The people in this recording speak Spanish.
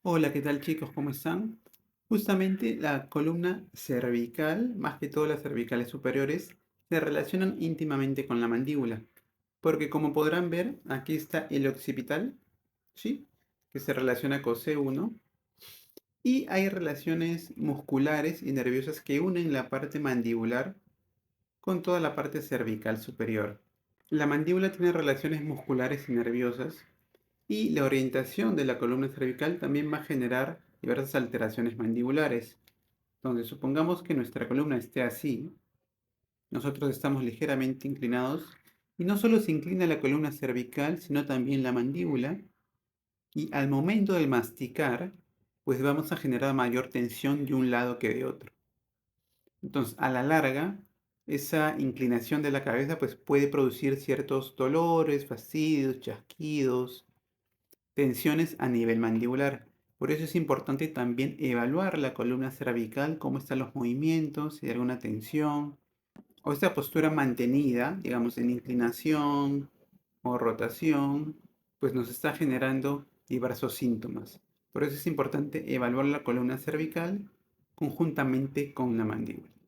Hola, ¿qué tal chicos? ¿Cómo están? Justamente la columna cervical, más que todo las cervicales superiores, se relacionan íntimamente con la mandíbula, porque como podrán ver, aquí está el occipital, ¿sí? Que se relaciona con C1, y hay relaciones musculares y nerviosas que unen la parte mandibular con toda la parte cervical superior. La mandíbula tiene relaciones musculares y nerviosas y la orientación de la columna cervical también va a generar diversas alteraciones mandibulares, donde supongamos que nuestra columna esté así, nosotros estamos ligeramente inclinados y no solo se inclina la columna cervical, sino también la mandíbula y al momento de masticar, pues vamos a generar mayor tensión de un lado que de otro. Entonces, a la larga, esa inclinación de la cabeza pues puede producir ciertos dolores, fastidios, chasquidos, tensiones a nivel mandibular. Por eso es importante también evaluar la columna cervical, cómo están los movimientos, si hay alguna tensión, o esta postura mantenida, digamos, en inclinación o rotación, pues nos está generando diversos síntomas. Por eso es importante evaluar la columna cervical conjuntamente con la mandíbula.